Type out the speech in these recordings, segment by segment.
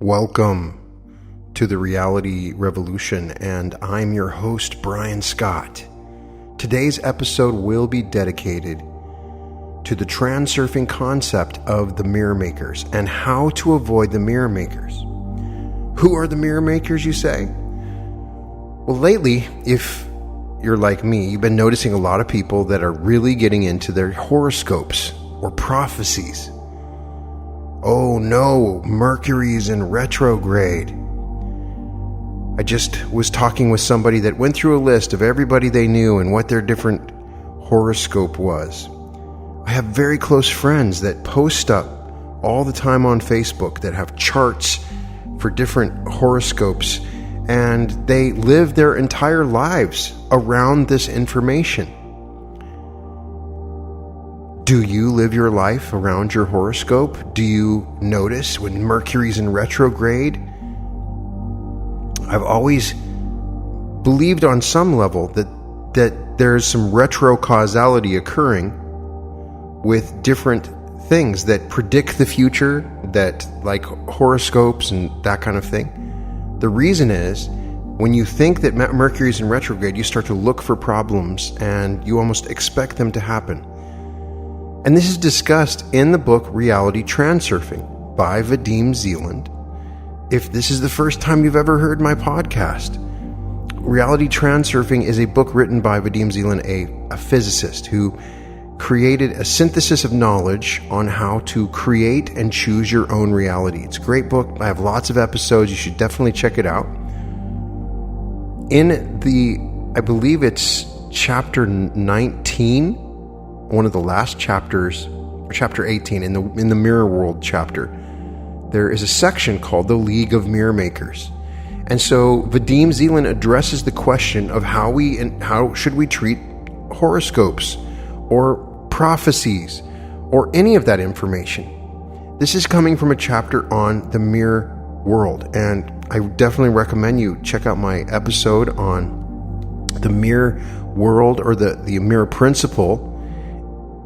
Welcome to the Reality Revolution, and I'm your host, Brian Scott. Today's episode will be dedicated to the transurfing concept of the mirror makers and how to avoid the mirror makers. Who are the mirror makers, you say? Well, lately, if you're like me, you've been noticing a lot of people that are really getting into their horoscopes or prophecies. Oh no, Mercury's in retrograde. I just was talking with somebody that went through a list of everybody they knew and what their different horoscope was. I have very close friends that post up all the time on Facebook that have charts for different horoscopes, and they live their entire lives around this information. Do you live your life around your horoscope? Do you notice when Mercury's in retrograde? I've always believed on some level that there's some retro-causality occurring with different things that predict the future, that like horoscopes and that kind of thing. The reason is, when you think that Mercury's in retrograde, you start to look for problems and you almost expect them to happen. And this is discussed in the book Reality Transurfing by Zeland. If this is the first time you've ever heard my podcast, Reality Transurfing is a book written by Zeland, a physicist who created a synthesis of knowledge on how to create and choose your own reality. It's a great book. I have lots of episodes. You should definitely check it out. I believe it's chapter 19, one of the last chapters, or chapter 18 in the Mirror World chapter, there is a section called the League of Mirror Makers. And so Zeland addresses the question of how should we treat horoscopes or prophecies or any of that information. This is coming from a chapter on the mirror world, and I definitely recommend you check out my episode on the mirror world or the mirror principle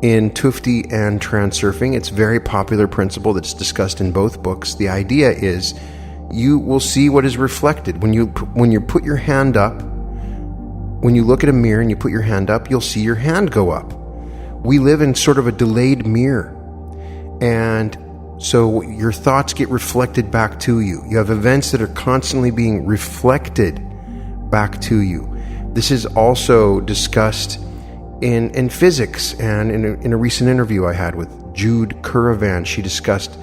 in Tufti and Transurfing. It's a very popular principle that's discussed in both books. The idea is you will see what is reflected. When you put your hand up, when you look at a mirror and you put your hand up, you'll see your hand go up. We live in sort of a delayed mirror. And so your thoughts get reflected back to you. You have events that are constantly being reflected back to you. This is also discussed in physics, and in a recent interview I had with Jude Currivan, she discussed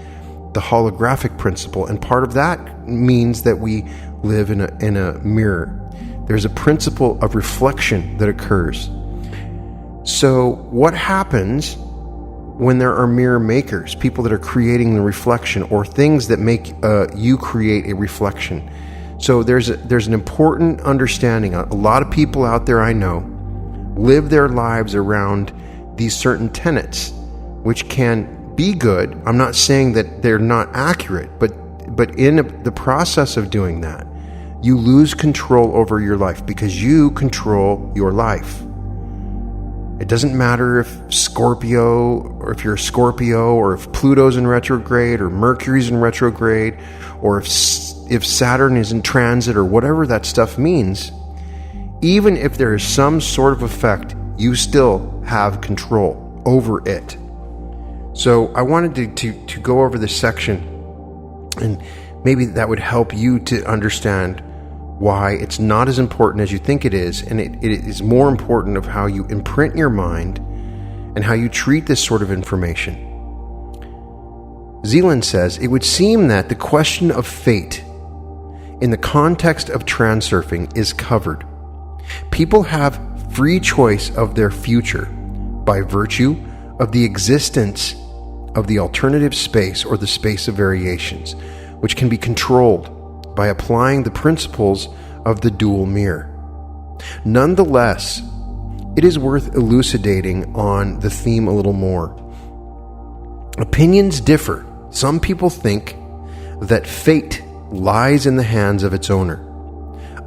the holographic principle, and part of that means that we live in a mirror. There's a principle of reflection that occurs. So what happens when there are mirror makers, people that are creating the reflection, or things that make you create a reflection? So there's an important understanding. A lot of people out there I know live their lives around these certain tenets, which can be good. I'm not saying that they're not accurate, but in the process of doing that, you lose control over your life because you control your life. It doesn't matter if you're a Scorpio, or if Pluto's in retrograde, or Mercury's in retrograde, or if Saturn is in transit, or whatever that stuff means. Even if there is some sort of effect, you still have control over it. So I wanted to go over this section, and maybe that would help you to understand why it's not as important as you think it is, and it is more important of how you imprint your mind and how you treat this sort of information. Zeland says, it would seem that the question of fate in the context of transurfing is covered. People have free choice of their future by virtue of the existence of the alternative space or the space of variations, which can be controlled by applying the principles of the dual mirror. Nonetheless, it is worth elucidating on the theme a little more. Opinions differ. Some people think that fate lies in the hands of its owner.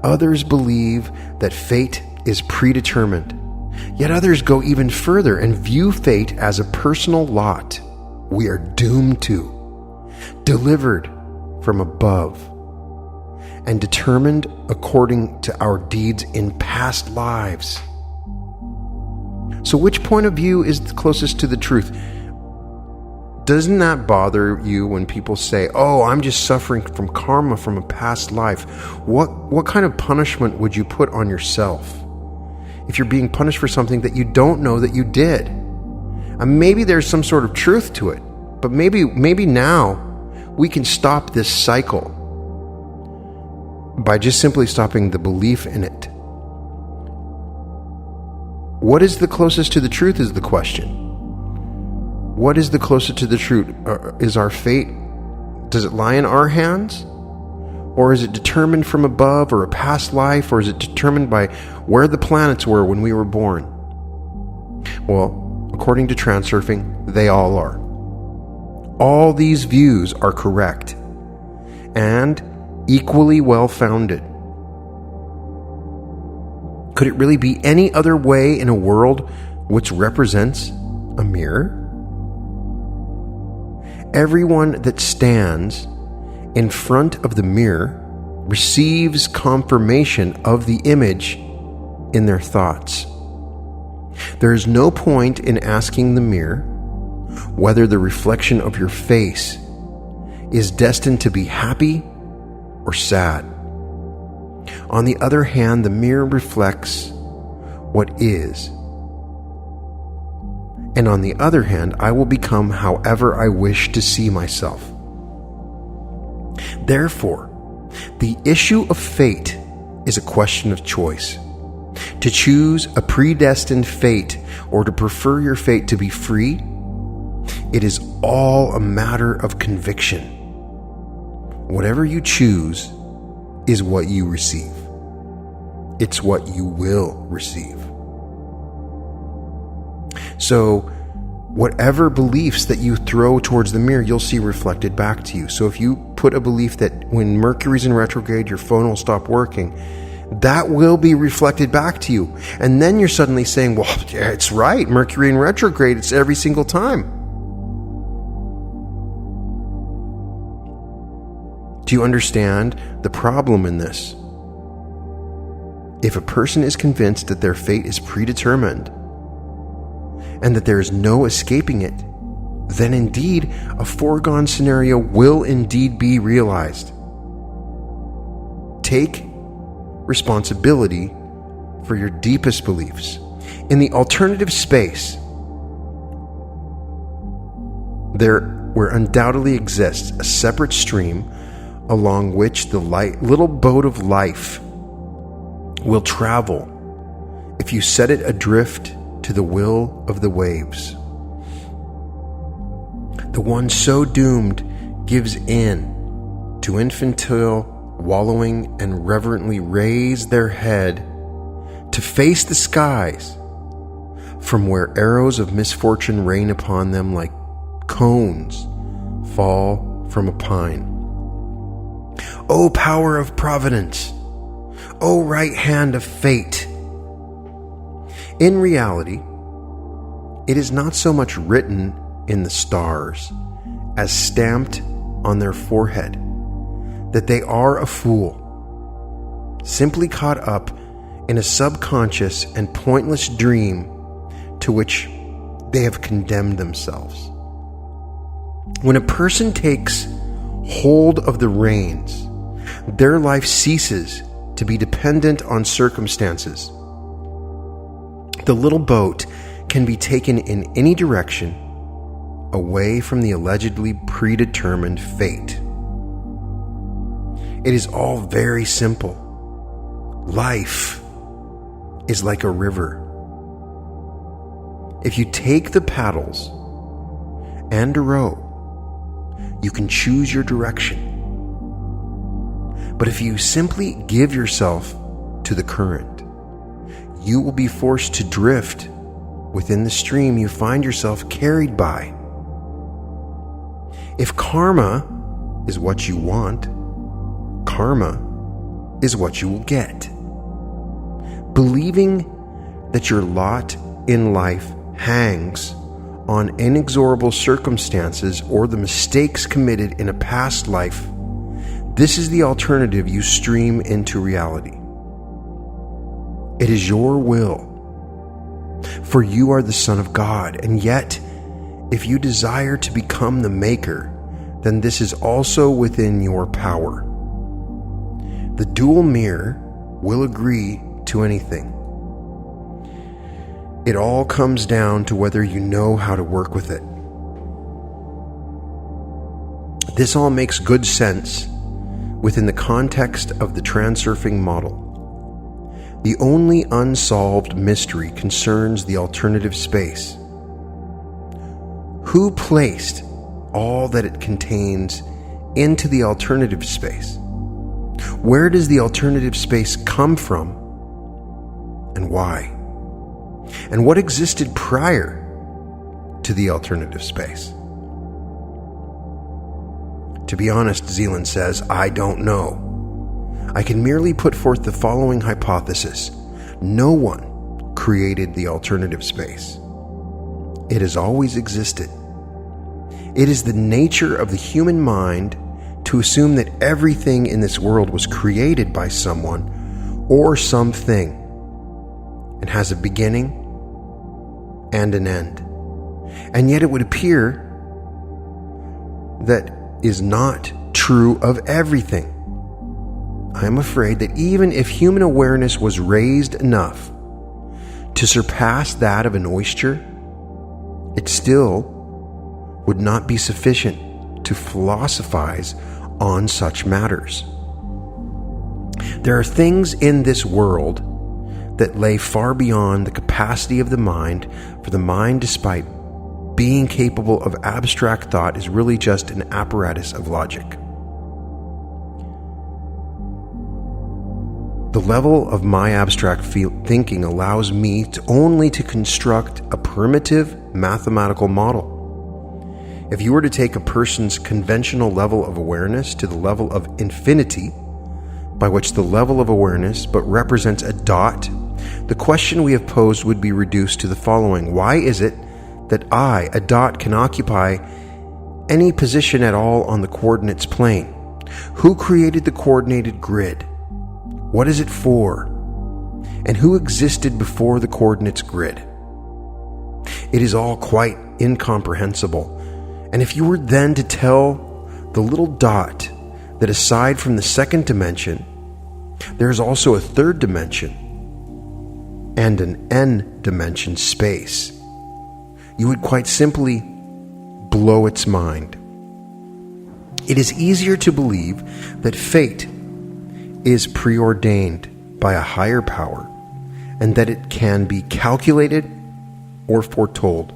Others believe that fate is predetermined. Yet others go even further and view fate as a personal lot we are doomed to, delivered from above and determined according to our deeds in past lives. So which point of view is the closest to the truth? Doesn't that bother you when people say, "Oh, I'm just suffering from karma from a past life"? What kind of punishment would you put on yourself if you're being punished for something that you don't know that you did? And maybe there's some sort of truth to it, but maybe now we can stop this cycle by just simply stopping the belief in it. What is the closest to the truth is the question. What is the closest to the truth? Is our fate, does it lie in our hands? Or is it determined from above, or a past life? Or is it determined by where the planets were when we were born? Well, according to Transurfing, they all are. All these views are correct and equally well-founded. Could it really be any other way in a world which represents a mirror? Everyone that stands in front of the mirror receives confirmation of the image in their thoughts. There is no point in asking the mirror whether the reflection of your face is destined to be happy or sad. On the other hand, the mirror reflects what is. And on the other hand, I will become however I wish to see myself. Therefore, the issue of fate is a question of choice. To choose a predestined fate or to prefer your fate to be free, it is all a matter of conviction. Whatever you choose is what you receive. It's what you will receive. So, whatever beliefs that you throw towards the mirror, you'll see reflected back to you. So if you put a belief that when Mercury's in retrograde, your phone will stop working, that will be reflected back to you. And then you're suddenly saying, well, yeah, it's right. Mercury in retrograde, it's every single time. Do you understand the problem in this? If a person is convinced that their fate is predetermined and that there is no escaping it, then indeed a foregone scenario will indeed be realized. Take responsibility for your deepest beliefs. In the alternative space, there undoubtedly exists a separate stream along which the little boat of life will travel if you set it adrift to the will of the waves. The one so doomed gives in to infantile wallowing and reverently raise their head to face the skies, from where arrows of misfortune rain upon them like cones fall from a pine. O power of providence! O right hand of fate! In reality, it is not so much written in the stars as stamped on their forehead that they are a fool, simply caught up in a subconscious and pointless dream to which they have condemned themselves. When a person takes hold of the reins, their life ceases to be dependent on circumstances. The little boat can be taken in any direction away from the allegedly predetermined fate. It is all very simple. Life is like a river. If you take the paddles and row, you can choose your direction. But if you simply give yourself to the current, you will be forced to drift within the stream you find yourself carried by. If karma is what you want, karma is what you will get. Believing that your lot in life hangs on inexorable circumstances or the mistakes committed in a past life This is the alternative you stream into reality. It is your will. For you are the Son of God, and yet, if you desire to become the maker, then this is also within your power. The dual mirror will agree to anything. It all comes down to whether you know how to work with it. This all makes good sense within the context of the transurfing model. The only unsolved mystery concerns the alternative space. Who placed all that it contains into the alternative space? Where does the alternative space come from, and why? And what existed prior to the alternative space? To be honest, Zeland says, I don't know. I can merely put forth the following hypothesis. No one created the alternative space. It has always existed. It is the nature of the human mind to assume that everything in this world was created by someone or something and has a beginning and an end. And yet it would appear that is not true of everything. I am afraid that even if human awareness was raised enough to surpass that of an oyster, it still would not be sufficient to philosophize on such matters. There are things in this world that lay far beyond the capacity of the mind, for the mind, despite being capable of abstract thought, is really just an apparatus of logic. The level of my abstract thinking allows me only to construct a primitive mathematical model. If you were to take a person's conventional level of awareness to the level of infinity, by which the level of awareness but represents a dot, the question we have posed would be reduced to the following. Why is it that I, a dot, can occupy any position at all on the coordinates plane? Who created the coordinated grid? What is it for? And who existed before the coordinates grid? It is all quite incomprehensible. And if you were then to tell the little dot that aside from the second dimension, there is also a third dimension and an n-dimension space, you would quite simply blow its mind. It is easier to believe that fate is preordained by a higher power and that it can be calculated or foretold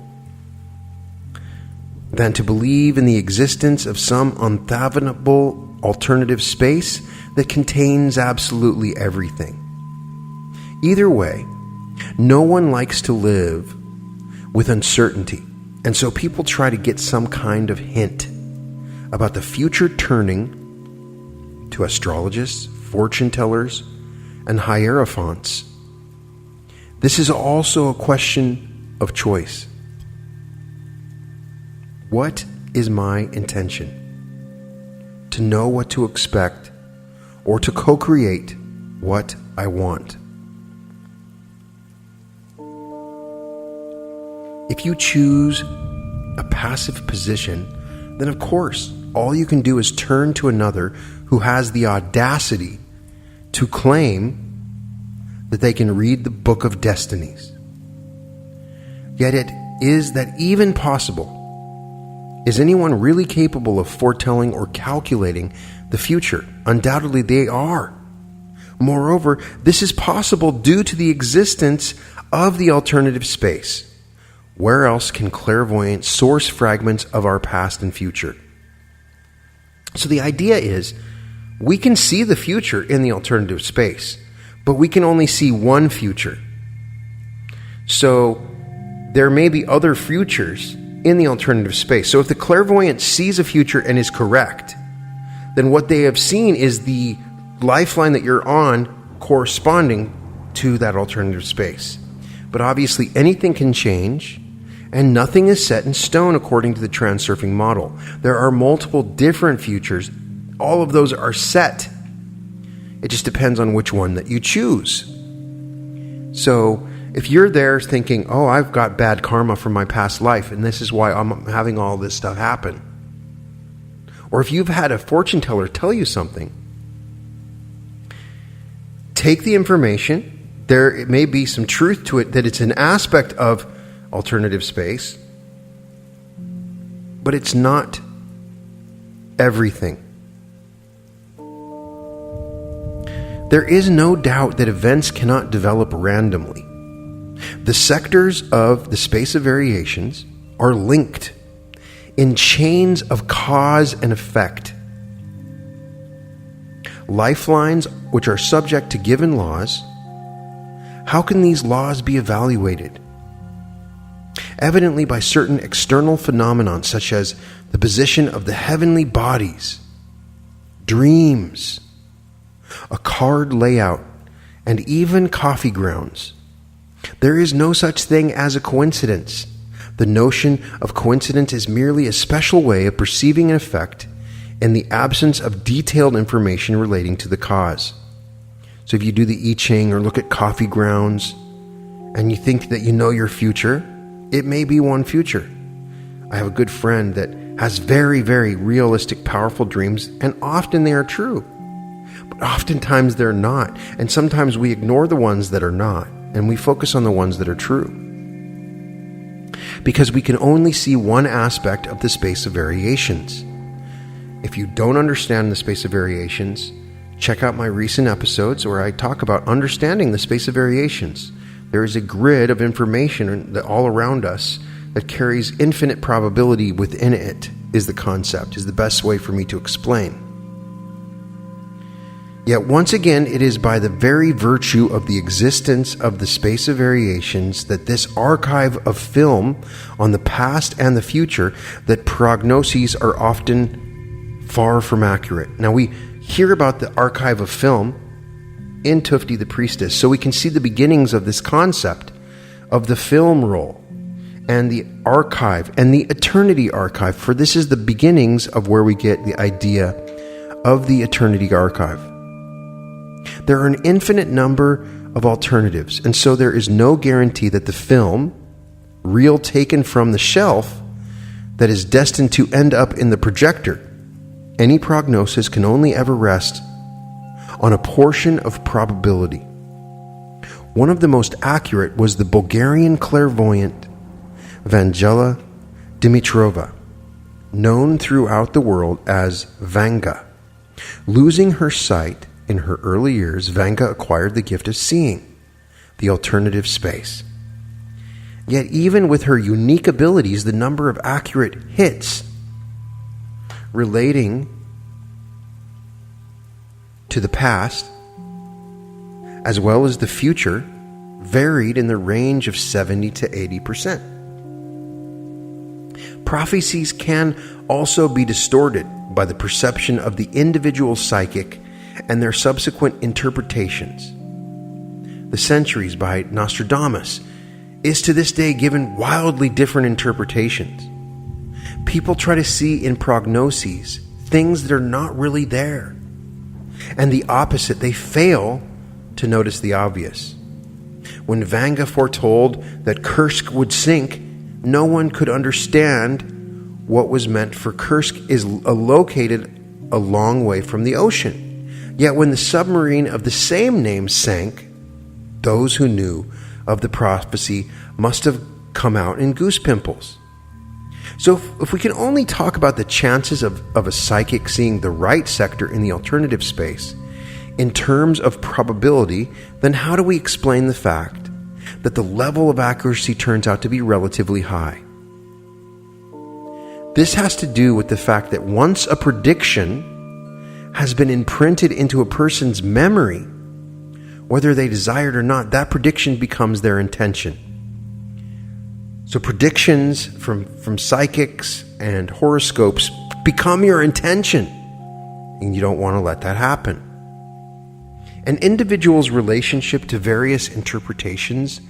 than to believe in the existence of some unfathomable alternative space that contains absolutely everything. Either way, no one likes to live with uncertainty, and so people try to get some kind of hint about the future, turning to astrologists, fortune tellers, and hierophants. This is also a question of choice. What is my intention? To know what to expect or to co-create what I want? If you choose a passive position, then of course, all you can do is turn to another who has the audacity to claim that they can read the book of destinies. Yet it is that even possible? Is anyone really capable of foretelling or calculating the future? Undoubtedly they are. Moreover, this is possible due to the existence of the alternative space. Where else can clairvoyance source fragments of our past and future? So the idea is, we can see the future in the alternative space, but we can only see one future. So there may be other futures in the alternative space. So if the clairvoyant sees a future and is correct, then what they have seen is the lifeline that you're on corresponding to that alternative space. But obviously anything can change, and nothing is set in stone according to the transurfing model. There are multiple different futures All of those are set. It just depends on which one that you choose. So if you're there thinking, oh, I've got bad karma from my past life, and this is why I'm having all this stuff happen. Or if you've had a fortune teller tell you something, take the information. There may be some truth to it, that it's an aspect of alternative space, but it's not everything. There is no doubt that events cannot develop randomly. The sectors of the space of variations are linked in chains of cause and effect. Lifelines which are subject to given laws. How can these laws be evaluated? Evidently by certain external phenomena such as the position of the heavenly bodies, dreams, a card layout, and even coffee grounds. There is no such thing as a coincidence. The notion of coincidence is merely a special way of perceiving an effect in the absence of detailed information relating to the cause. So if you do the I Ching or look at coffee grounds and you think that you know your future, it may be one future. I have a good friend that has very, very realistic, powerful dreams, and often they are true. But oftentimes they're not. And sometimes we ignore the ones that are not, and we focus on the ones that are true. Because we can only see one aspect of the space of variations. If you don't understand the space of variations, check out my recent episodes where I talk about understanding the space of variations. There is a grid of information that all around us that carries infinite probability within it, is the concept, is the best way for me to explain. Yet once again, it is by the very virtue of the existence of the space of variations that this archive of film on the past and the future, that prognoses are often far from accurate. Now we hear about the archive of film in Tufti the Priestess, so we can see the beginnings of this concept of the film roll and the archive and the eternity archive, for this is the beginnings of where we get the idea of the eternity archive. There are an infinite number of alternatives, and so there is no guarantee that the film, reel taken from the shelf, that is destined to end up in the projector. Any prognosis can only ever rest on a portion of probability. One of the most accurate was the Bulgarian clairvoyant Vanga Dimitrova, known throughout the world as Vanga. Losing her sight in her early years, Vanga acquired the gift of seeing the alternative space. Yet even with her unique abilities, the number of accurate hits relating to the past as well as the future varied in the range of 70 to 80%. Prophecies can also be distorted by the perception of the individual psychic and their subsequent interpretations. The Centuries by Nostradamus is to this day given wildly different interpretations. People try to see in prognoses things that are not really there. And the opposite, they fail to notice the obvious. When Vanga foretold that Kursk would sink, no one could understand what was meant, for Kursk is located a long way from the ocean. Yet when the submarine of the same name sank, those who knew of the prophecy must have come out in goose pimples. So if we can only talk about the chances of a psychic seeing the right sector in the alternative space in terms of probability, then how do we explain the fact that the level of accuracy turns out to be relatively high? This has to do with the fact that once a prediction has been imprinted into a person's memory, whether they desire it or not, that prediction becomes their intention. So predictions from psychics and horoscopes become your intention, and you don't want to let that happen. An individual's relationship to various interpretations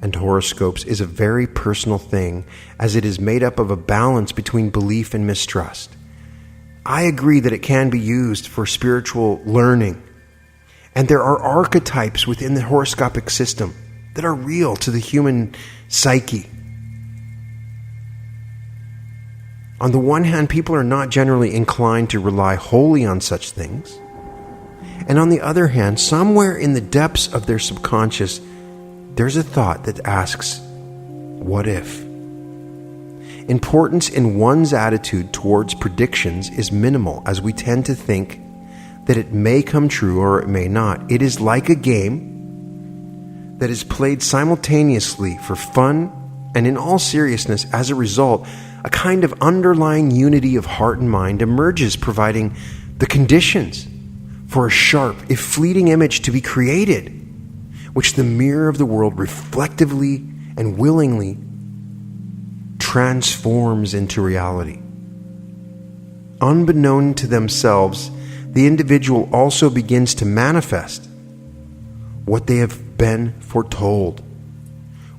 and horoscopes is a very personal thing, as it is made up of a balance between belief and mistrust. I agree that it can be used for spiritual learning. And there are archetypes within the horoscopic system that are real to the human psyche. On the one hand, people are not generally inclined to rely wholly on such things. And on the other hand, somewhere in the depths of their subconscious, there's a thought that asks, what if? Importance in one's attitude towards predictions is minimal, as we tend to think that it may come true or it may not. It is like a game that is played simultaneously for fun, and in all seriousness, as a result, a kind of underlying unity of heart and mind emerges, providing the conditions for a sharp, if fleeting image to be created, which the mirror of the world reflectively and willingly transforms into reality. Unbeknown to themselves, the individual also begins to manifest what they have been foretold,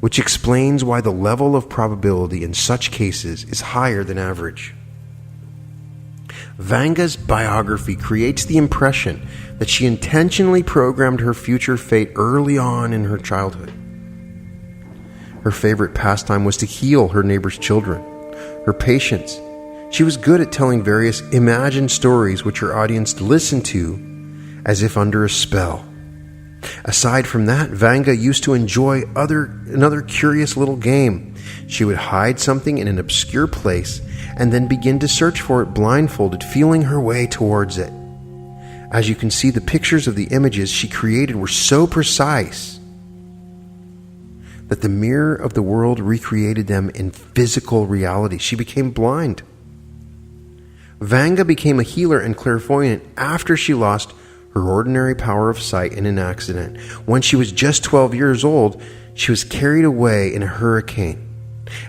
which explains why the level of probability in such cases is higher than average. Vanga's biography creates the impression that she intentionally programmed her future fate early on in her childhood. Her favorite pastime was to heal her neighbor's children. Her patience. She was good at telling various imagined stories which her audience listened to as if under a spell. Aside from that, Vanga used to enjoy another curious little game. She would hide something in an obscure place and then begin to search for it blindfolded, feeling her way towards it. As you can see, the pictures of the images she created were so precise that the mirror of the world recreated them in physical reality. She became blind. Vanga became a healer and clairvoyant after she lost her ordinary power of sight in an accident. When she was just 12 years old, she was carried away in a hurricane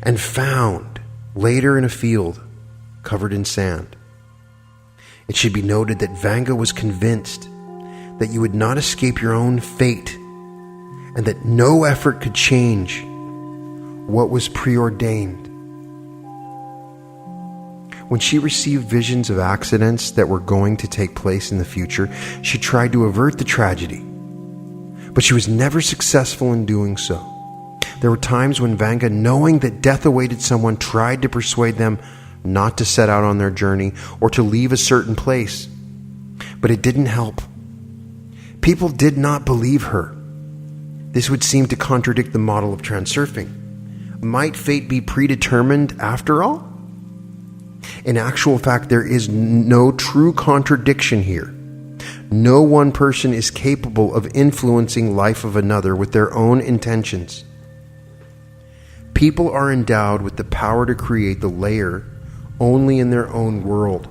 and found later in a field covered in sand. It should be noted that Vanga was convinced that you would not escape your own fate and that no effort could change what was preordained. When she received visions of accidents that were going to take place in the future, she tried to avert the tragedy, but she was never successful in doing so. There were times when Vanga, knowing that death awaited someone, tried to persuade them not to set out on their journey or to leave a certain place, but it didn't help. People did not believe her. This would seem to contradict the model of transurfing. Might fate be predetermined after all? In actual fact, there is no true contradiction here. No one person is capable of influencing life of another with their own intentions. People are endowed with the power to create the layer only in their own world.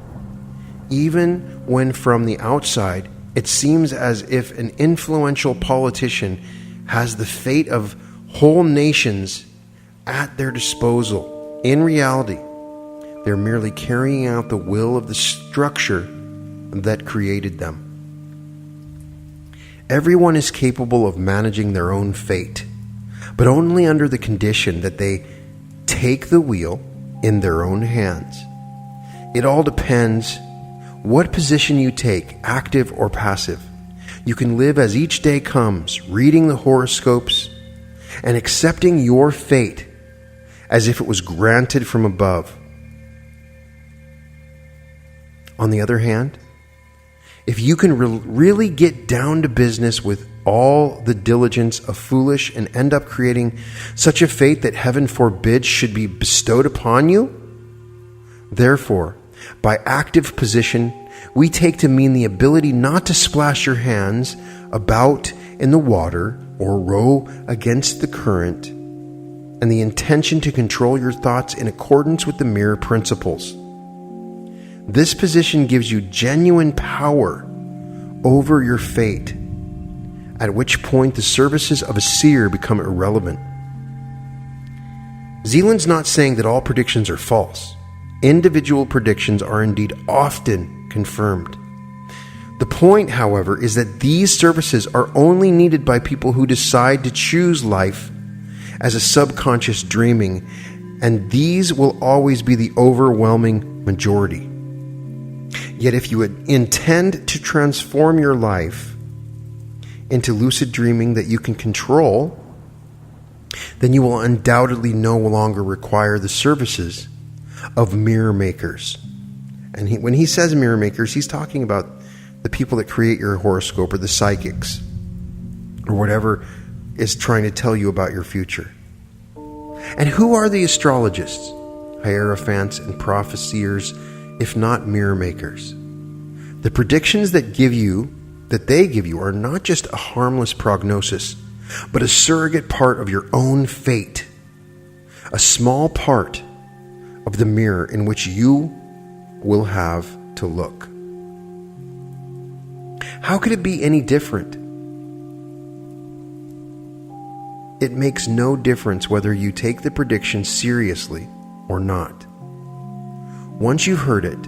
Even when from the outside, it seems as if an influential politician has the fate of whole nations at their disposal. In reality, they're merely carrying out the will of the structure that created them. Everyone is capable of managing their own fate, but only under the condition that they take the wheel in their own hands. It all depends what position you take, active or passive. You can live as each day comes, reading the horoscopes and accepting your fate as if it was granted from above. On the other hand, if you can really get down to business with all the diligence of foolish and end up creating such a fate that heaven forbids should be bestowed upon you, therefore, by active position, we take to mean the ability not to splash your hands about in the water or row against the current, and the intention to control your thoughts in accordance with the mirror principles. This position gives you genuine power over your fate, at which point the services of a seer become irrelevant. Zeland's not saying that all predictions are false. Individual predictions are indeed often confirmed. The point, however, is that these services are only needed by people who decide to choose life as a subconscious dreaming, and these will always be the overwhelming majority. Yet if you intend to transform your life into lucid dreaming that you can control, then you will undoubtedly no longer require the services of mirror makers. And when he says mirror makers, he's talking about the people that create your horoscope, or the psychics, or whatever is trying to tell you about your future. And who are the astrologists, hierophants, and prophesiers, if not mirror makers? The predictions that they give you are not just a harmless prognosis, but a surrogate part of your own fate, a small part of the mirror in which you will have to look. How could it be any different? It makes no difference whether you take the prediction seriously or not. Once you've heard it,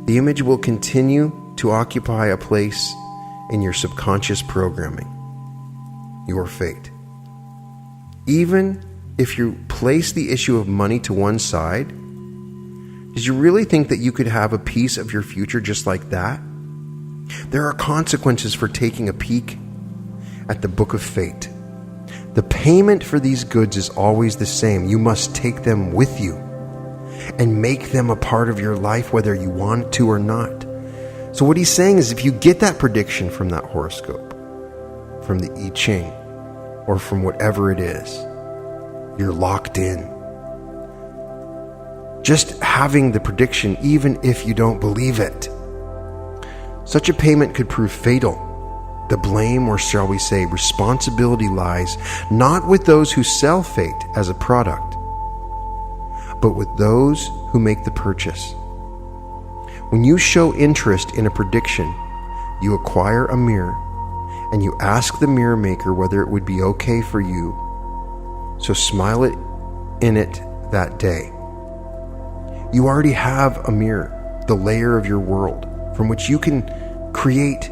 the image will continue to occupy a place in your subconscious programming, your fate. Even if you place the issue of money to one side, did you really think that you could have a piece of your future just like that? There are consequences for taking a peek at the book of fate. The payment for these goods is always the same. You must take them with you and make them a part of your life, whether you want to or not. So what he's saying is, if you get that prediction from that horoscope, from the I Ching, or from whatever it is, you're locked in. Just having the prediction, even if you don't believe it. Such a payment could prove fatal. The blame, or shall we say responsibility, lies not with those who sell fate as a product, but with those who make the purchase. When you show interest in a prediction, you acquire a mirror and you ask the mirror maker whether it would be okay for you. So smile in it that day. You already have a mirror, the layer of your world, from which you can create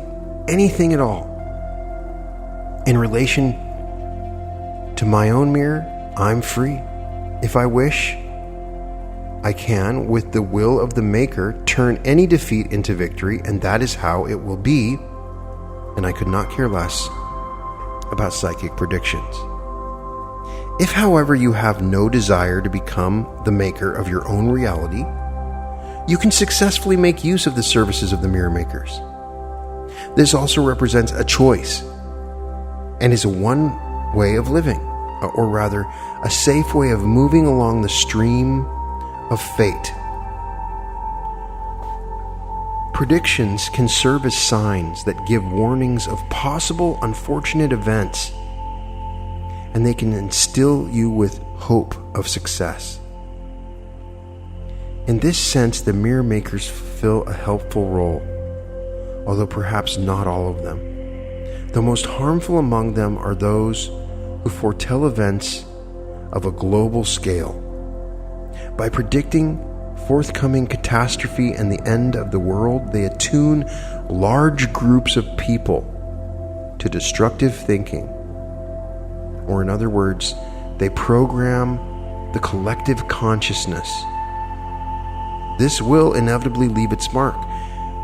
anything at all. In relation to my own mirror, I'm free. If I wish, I can, with the will of the maker, turn any defeat into victory, and that is how it will be. And I could not care less about psychic predictions. If, however, you have no desire to become the maker of your own reality, you can successfully make use of the services of the mirror makers. This also represents a choice and is a one way of living, or rather, a safe way of moving along the stream of fate. Predictions can serve as signs that give warnings of possible unfortunate events, and they can instill you with hope of success. In this sense, the mirror makers fulfill a helpful role, although perhaps not all of them. The most harmful among them are those who foretell events of a global scale. By predicting forthcoming catastrophe and the end of the world, they attune large groups of people to destructive thinking. Or in other words, they program the collective consciousness. This will inevitably leave its mark.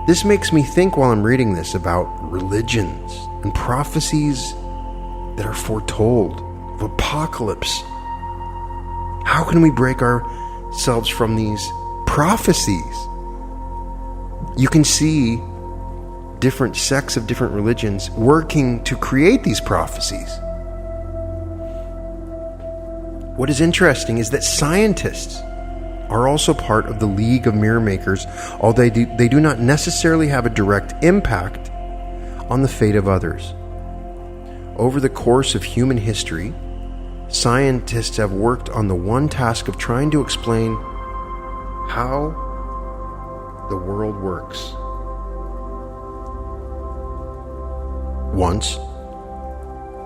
This makes me think while I'm reading this about religions and prophecies that are foretold of apocalypse. How can we break ourselves from these prophecies? You can see different sects of different religions working to create these prophecies. What is interesting is that scientists are also part of the League of Mirror Makers, although they do not necessarily have a direct impact on the fate of others. Over the course of human history, scientists have worked on the one task of trying to explain how the world works. Once,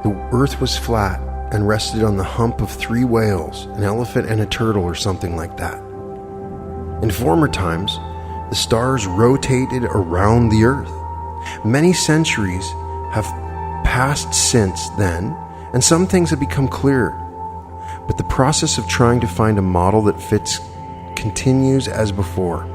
the earth was flat and rested on the hump of 3 whales, an elephant, and a turtle, or something like that. In former times, the stars rotated around the earth. Many centuries have passed since then, and some things have become clearer. But the process of trying to find a model that fits continues as before.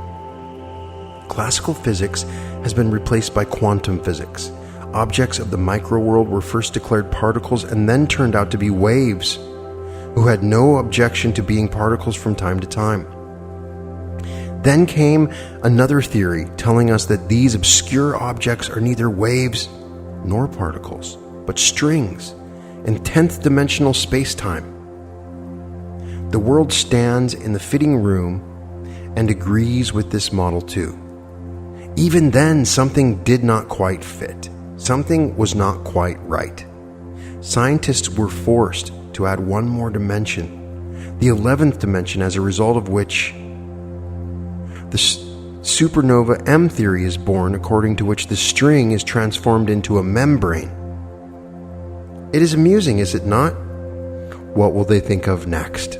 Classical physics has been replaced by quantum physics. Objects of the microworld were first declared particles and then turned out to be waves, who had no objection to being particles from time to time. Then came another theory telling us that these obscure objects are neither waves nor particles, but strings in 10th dimensional space-time. The world stands in the fitting room and agrees with this model too. Even then, something did not quite fit. Something was not quite right. Scientists were forced to add one more dimension, the 11th dimension, as a result of which the supernova M theory is born, according to which the string is transformed into a membrane. It is amusing, is it not? What will they think of next?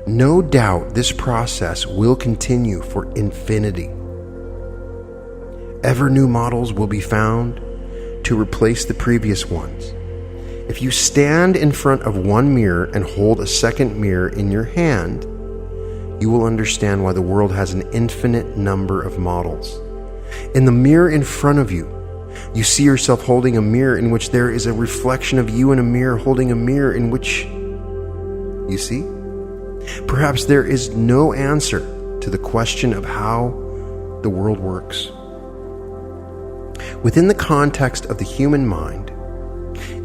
No doubt this process will continue for infinity. Ever new models will be found to replace the previous ones. If you stand in front of one mirror and hold a second mirror in your hand, you will understand why the world has an infinite number of models. In the mirror in front of you, you see yourself holding a mirror in which there is a reflection of you in a mirror holding a mirror in which you see. Perhaps there is no answer to the question of how the world works. Within the context of the human mind,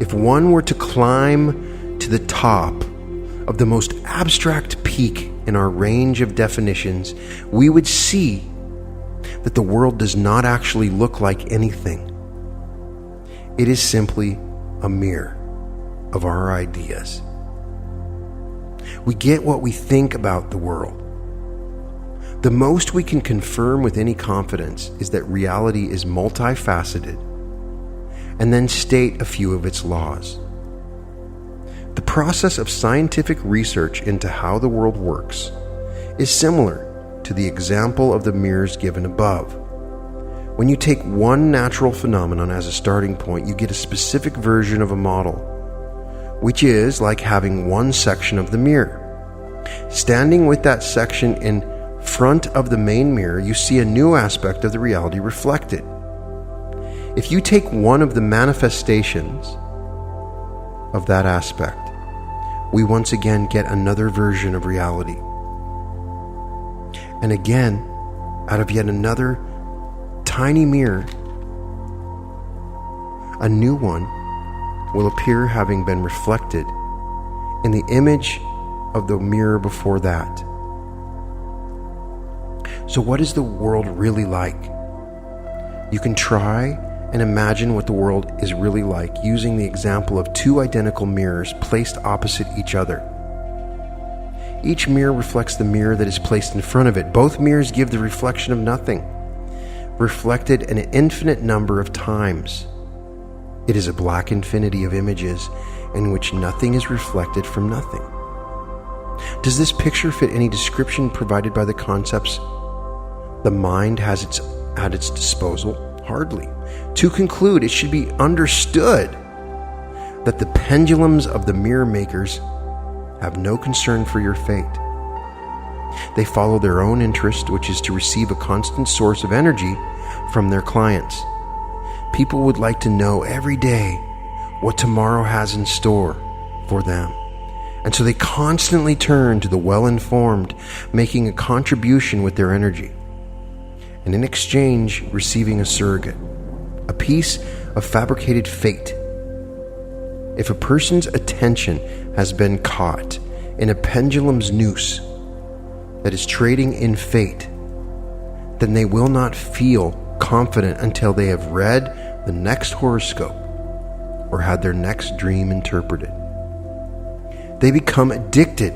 if one were to climb to the top of the most abstract peak in our range of definitions, we would see that the world does not actually look like anything. It is simply a mirror of our ideas. We get what we think about the world. The most we can confirm with any confidence is that reality is multifaceted, and then state a few of its laws. The process of scientific research into how the world works is similar to the example of the mirrors given above. When you take one natural phenomenon as a starting point, you get a specific version of a model, which is like having one section of the mirror. Standing with that section in front of the main mirror, you see a new aspect of the reality reflected. If you take one of the manifestations of that aspect, we once again get another version of reality. And again, out of yet another tiny mirror, a new one will appear, having been reflected in the image of the mirror before that. So what is the world really like? You can try and imagine what the world is really like using the example of two identical mirrors placed opposite each other. Each mirror reflects the mirror that is placed in front of it. Both mirrors give the reflection of nothing, reflected an infinite number of times. It is a black infinity of images in which nothing is reflected from nothing. Does this picture fit any description provided by the concepts the mind has at its disposal? Hardly. To conclude, it should be understood that the pendulums of the mirror makers have no concern for your fate. They follow their own interest, which is to receive a constant source of energy from their clients. People would like to know every day what tomorrow has in store for them. And so they constantly turn to the well-informed, making a contribution with their energy, and in exchange receiving a surrogate, a piece of fabricated fate. If a person's attention has been caught in a pendulum's noose that is trading in fate, then they will not feel confident until they have read the next horoscope or had their next dream interpreted. They become addicted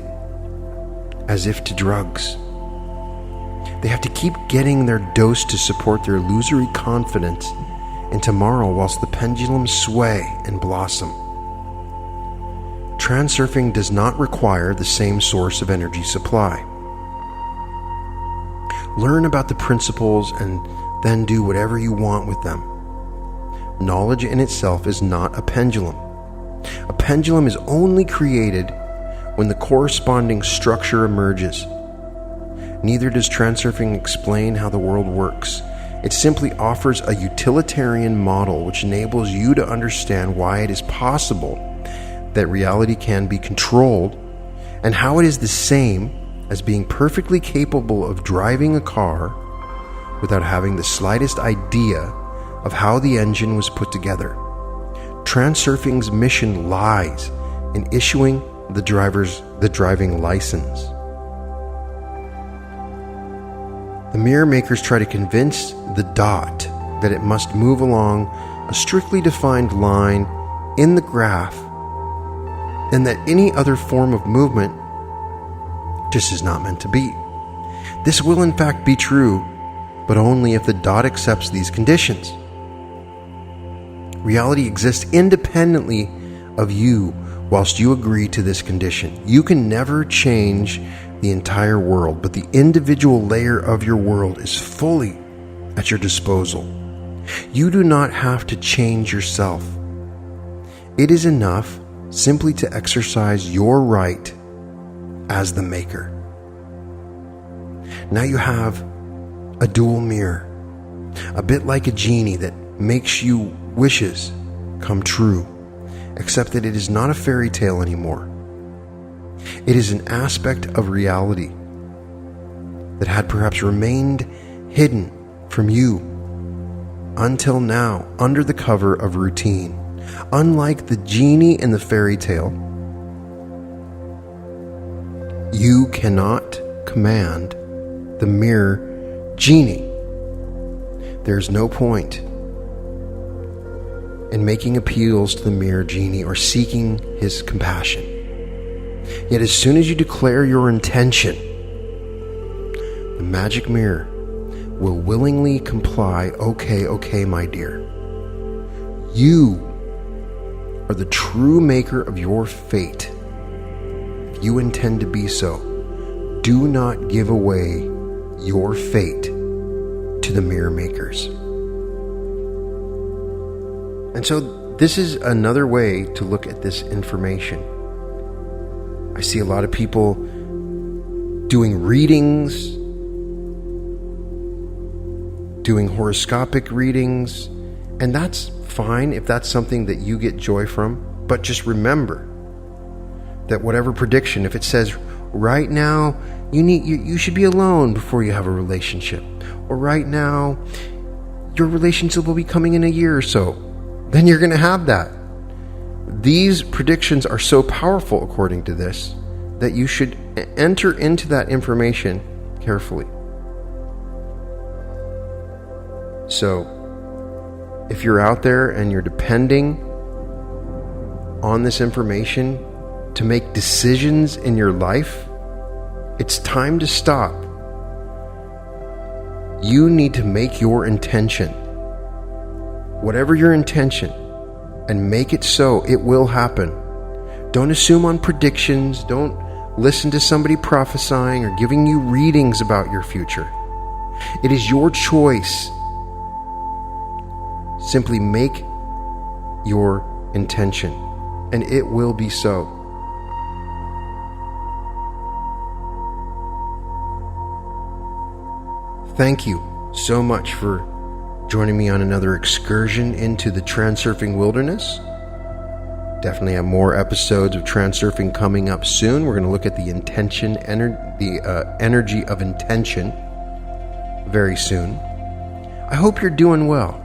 as if to drugs. They have to keep getting their dose to support their illusory confidence in tomorrow whilst the pendulums sway and blossom. Transurfing does not require the same source of energy supply. Learn about the principles and then do whatever you want with them. Knowledge in itself is not a pendulum. A pendulum is only created when the corresponding structure emerges. Neither does transurfing explain how the world works. It simply offers a utilitarian model which enables you to understand why it is possible that reality can be controlled, and how it is the same as being perfectly capable of driving a car without having the slightest idea of how the engine was put together. Transurfing's mission lies in issuing the driving license. The mirror makers try to convince the dot that it must move along a strictly defined line in the graph, and that any other form of movement just is not meant to be. This will in fact be true, but only if the dot accepts these conditions. Reality exists independently of you whilst you agree to this condition. You can never change the entire world, but the individual layer of your world is fully at your disposal. You do not have to change yourself. It is enough simply to exercise your right as the maker. Now you have a dual mirror, a bit like a genie that makes you wishes come true, except that it is not a fairy tale anymore. It is an aspect of reality that had perhaps remained hidden from you until now under the cover of routine. Unlike the genie in the fairy tale, you cannot command the mirror genie. There's no point in making appeals to the mirror genie or seeking his compassion. Yet as soon as you declare your intention, the magic mirror will willingly comply. Okay, my dear. You are the true maker of your fate. If you intend to be so, do not give away your fate to the mirror makers. And so this is another way to look at this information. I see a lot of people doing readings, doing horoscopic readings, and that's fine if that's something that you get joy from. But just remember that whatever prediction, if it says right now you should be alone before you have a relationship, or right now your relationship will be coming in a year or so, then you're going to have that. These predictions are so powerful, according to this, that you should enter into that information carefully. So, if you're out there and you're depending on this information to make decisions in your life, it's time to stop. You need to make your intention. Whatever your intention, and make it so. It will happen. Don't assume on predictions. Don't listen to somebody prophesying or giving you readings about your future. It is your choice. Simply make your intention, and it will be so. Thank you so much for joining me on another excursion into the transurfing wilderness. Definitely have more episodes of transurfing coming up soon. We're going to look at the energy of intention very soon. I hope you're doing well.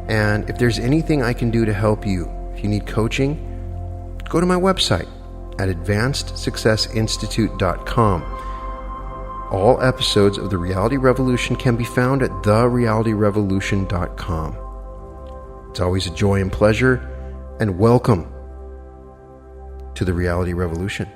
And if there's anything I can do to help you, if you need coaching, go to my website at advancedsuccessinstitute.com. All episodes of The Reality Revolution can be found at therealityrevolution.com. It's always a joy and pleasure, and welcome to The Reality Revolution.